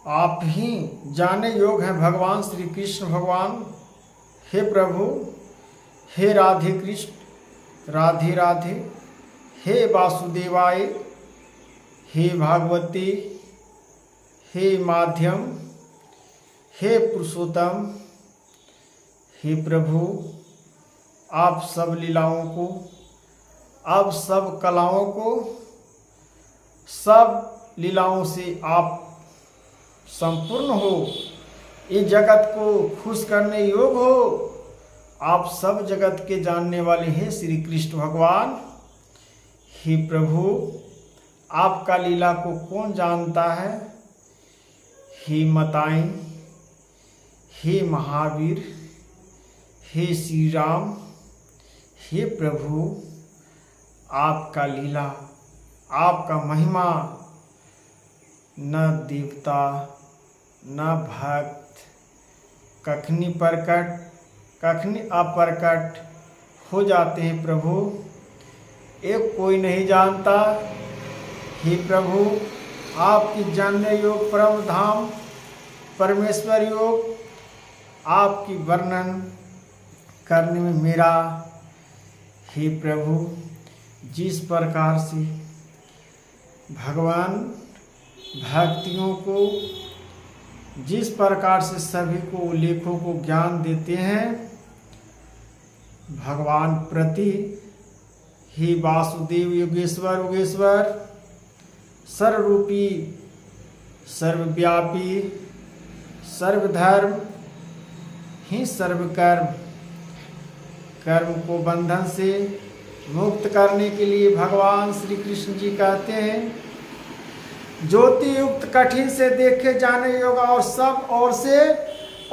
आप ही जाने योग हैं भगवान श्री कृष्ण भगवान। हे प्रभु, हे राधे कृष्ण, राधे राधे, हे वासुदेवाय, हे भागवती, हे माध्यम, हे पुरुषोत्तम, हे प्रभु, आप सब लीलाओं को, आप सब कलाओं को, सब लीलाओं से आप संपूर्ण हो, ये जगत को खुश करने योग हो। आप सब जगत के जानने वाले हैं श्री कृष्ण भगवान। हे प्रभु, आपका लीला को कौन जानता है। हे माताएं, हे महावीर, हे श्री राम, हे प्रभु, आपका लीला, आपका महिमा न देवता न भक्त कखनी प्रकट कखनी अप्रकट हो जाते हैं प्रभु, एक कोई नहीं जानता। हे प्रभु, आपकी जानने योग परम धाम परमेश्वर योग, आपकी वर्णन करने में मेरा, हे प्रभु, जिस प्रकार से भगवान भक्तियों को, जिस प्रकार से सभी को लेखों को ज्ञान देते हैं, भगवान प्रति हे वासुदेव योगेश्वर योगेश्वर, सर्वरूपी सर्वव्यापी सर्वधर्म ही सर्वकर्म, कर्म को बंधन से मुक्त करने के लिए भगवान श्री कृष्ण जी कहते हैं, ज्योति युक्त कठिन से देखे जाने योग और सब और से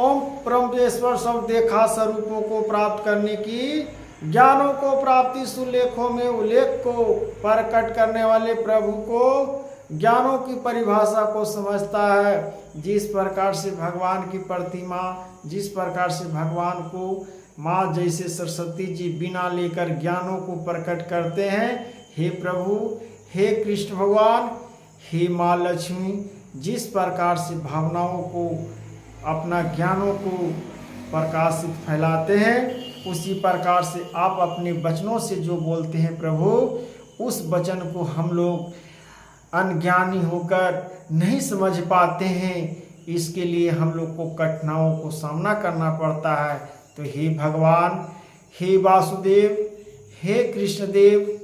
ओम परमेश्वर सब देखा स्वरूपों को प्राप्त करने की, ज्ञानों को प्राप्ति सुलेखों में उल्लेख को प्रकट करने वाले प्रभु को ज्ञानों की परिभाषा को समझता है। जिस प्रकार से भगवान की प्रतिमा, जिस प्रकार से भगवान को माँ जैसे सरस्वती जी बिना लेकर ज्ञानों को प्रकट करते हैं, हे प्रभु, हे कृष्ण भगवान, हे माँ लक्ष्मी, जिस प्रकार से भावनाओं को, अपना ज्ञानों को प्रकाशित फैलाते हैं, उसी प्रकार से आप अपने वचनों से जो बोलते हैं प्रभु, उस वचन को हम लोग अनज्ञानी होकर नहीं समझ पाते हैं। इसके लिए हम लोग को कठिनाइयों को सामना करना पड़ता है। तो हे भगवान, हे वासुदेव, हे कृष्णदेव,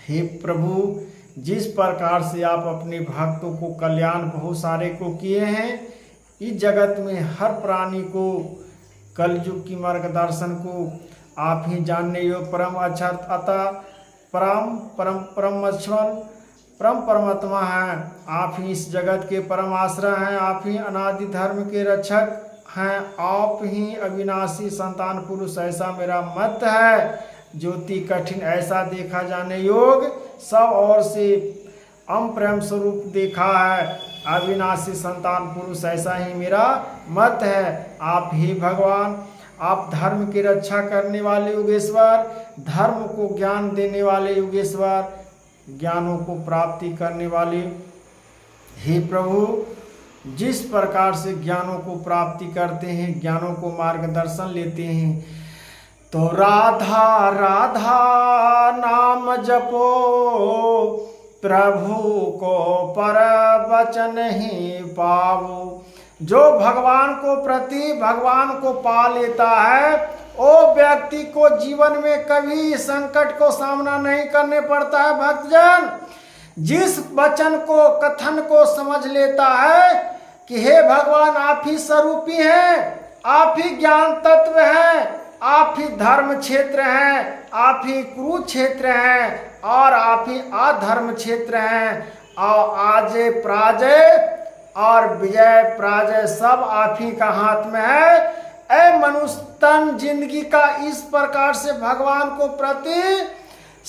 हे प्रभु, जिस प्रकार से आप अपने भक्तों को कल्याण बहुत सारे को किए हैं, इस जगत में हर प्राणी को कलयुग की मार्गदर्शन को आप ही जानने योग परम अक्षर अतः परम परमात्मा हैं। आप ही इस जगत के परम आश्रय हैं, आप ही अनादि धर्म के रक्षक हैं, आप ही अविनाशी संतान पुरुष, ऐसा मेरा मत है। ज्योति कठिन ऐसा देखा जाने योग, सब और से अम प्रेम स्वरूप देखा है, अविनाशी संतान पुरुष, ऐसा ही मेरा मत है। आप ही भगवान, आप धर्म की रक्षा करने वाले योगेश्वर, धर्म को ज्ञान देने वाले योगेश्वर, ज्ञानों को प्राप्ति करने वाले, हे प्रभु, जिस प्रकार से ज्ञानों को प्राप्ति करते हैं, ज्ञानों को मार्गदर्शन लेते हैं, तो राधा राधा नाम जपो, प्रभु को पर वचन ही पावो। जो भगवान को प्रति भगवान को पा लेता है, वो व्यक्ति को जीवन में कभी संकट को सामना नहीं करने पड़ता है। भक्तजन, जिस वचन को कथन को समझ लेता है कि हे भगवान आप ही स्वरूपी हैं, आप ही ज्ञान तत्व हैं, आप ही धर्म क्षेत्र हैं, आप ही कुरुक्षेत्र हैं, और आप ही अधर्म क्षेत्र हैं, और आजय पराजय और विजय पराजय सब आप ही का हाथ में है। ऐ मनुष्य तन जिंदगी का इस प्रकार से भगवान को प्रति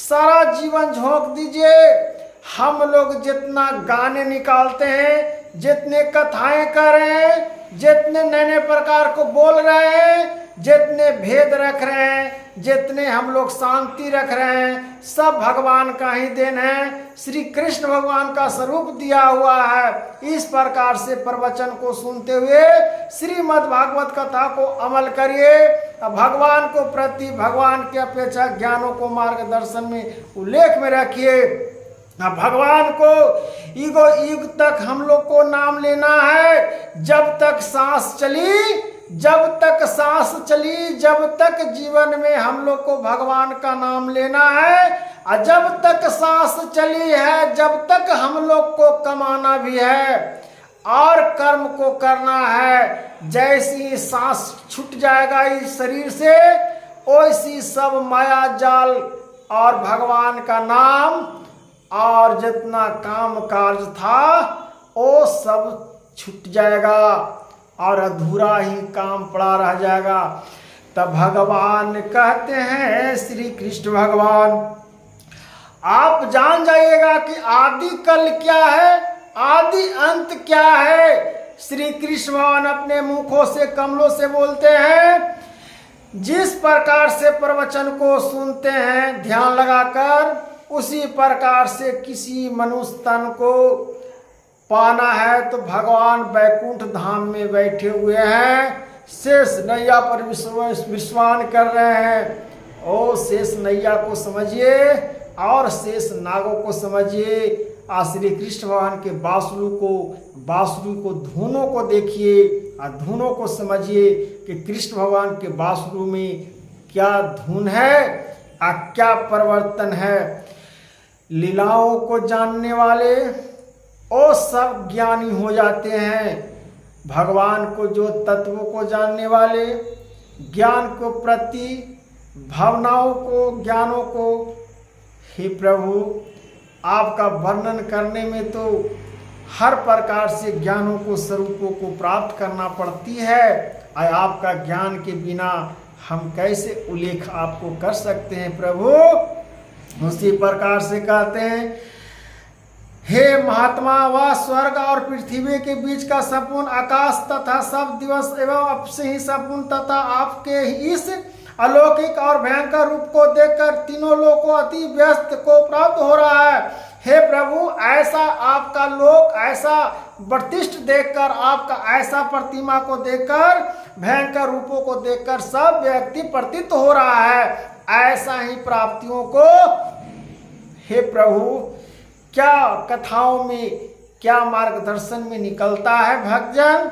सारा जीवन झोंक दीजिए। हम लोग जितना गाने निकालते हैं, जितने कथाएं कर रहे हैं, जितने नए नए प्रकार को बोल रहे हैं, जितने भेद रख रहे हैं, जितने हम लोग शांति रख रहे हैं सब भगवान का ही देन है। श्री कृष्ण भगवान का स्वरूप दिया हुआ है। इस प्रकार से प्रवचन को सुनते हुए श्रीमद् भागवत कथा को अमल करिए। भगवान को प्रति भगवान की अपेक्षा ज्ञानों को मार्गदर्शन में उल्लेख में रखिए। भगवान को युगो युग तक हम लोग को नाम लेना है। जब तक सांस चली, जब तक सांस चली, जब तक जीवन में हम लोग को भगवान का नाम लेना है। और जब तक सांस चली है, जब तक हम लोग को कमाना भी है और कर्म को करना है। जैसी सांस छूट जाएगा इस शरीर से, वैसी सब माया जाल और भगवान का नाम और जितना काम कार्य था वो सब छूट जाएगा और अधूरा ही काम पड़ा रह जाएगा। तब भगवान कहते हैं, श्री कृष्ण भगवान, आप जान जाइएगा कि आदि कल क्या है, आदि अंत क्या है। श्री कृष्ण भगवान अपने मुखों से कमलों से बोलते हैं। जिस प्रकार से प्रवचन को सुनते हैं ध्यान लगाकर, उसी प्रकार से किसी मनुष्य तन को पाना है तो भगवान वैकुंठ धाम में बैठे हुए हैं, शेष नैया पर विश्वान कर रहे हैं। ओ शेष नैया को समझिए और शेष नागों को समझिए। श्री कृष्ण भगवान के बांसुरी को धुनों को देखिए और धुनों को समझिए कि कृष्ण भगवान के बांसुरी में क्या धुन है और क्या परिवर्तन है। लीलाओं को जानने वाले वो सब ज्ञानी हो जाते हैं। भगवान को जो तत्वों को जानने वाले, ज्ञान को प्रति भावनाओं को, ज्ञानों को, हे प्रभु आपका वर्णन करने में तो हर प्रकार से ज्ञानों को, स्वरूपों को प्राप्त करना पड़ती है। और आपका ज्ञान के बिना हम कैसे उल्लेख आपको कर सकते हैं प्रभु। उसी प्रकार से कहते हैं, हे महात्मा, वह स्वर्ग और पृथ्वी के बीच का संपूर्ण आकाश तथा सब दिवस एवं आपसे ही संपूर्ण तथा आपके इस अलौकिक और भयंकर रूप को देखकर तीनों लोगों अति व्यस्त को प्राप्त हो रहा है। हे प्रभु, ऐसा आपका लोक, ऐसा प्रतिष्ठ देखकर, आपका ऐसा प्रतिमा को देखकर, भयंकर रूपों को देखकर सब व्यक्ति प्रतीत हो रहा है। ऐसा ही प्राप्तियों को हे प्रभु क्या कथाओं में, क्या मार्गदर्शन में निकलता है भक्तजन।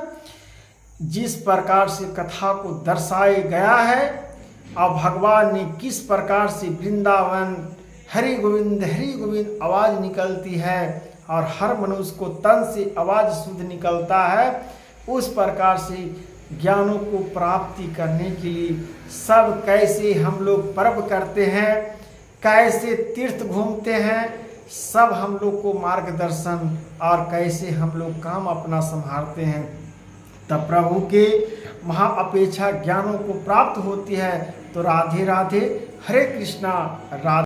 जिस प्रकार से कथा को दर्शाया गया है और भगवान ने किस प्रकार से वृंदावन हरि गोविंद आवाज निकलती है और हर मनुष्य को तन से आवाज शुद्ध निकलता है, उस प्रकार से ज्ञानों को प्राप्ति करने के लिए सब कैसे हम लोग पर्व करते हैं, कैसे तीर्थ घूमते हैं, सब हम लोग को मार्गदर्शन और कैसे हम लोग काम अपना संभालते हैं। तब प्रभु के महा अपेक्षा ज्ञानों को प्राप्त होती है। तो राधे राधे, हरे कृष्णा, राधे।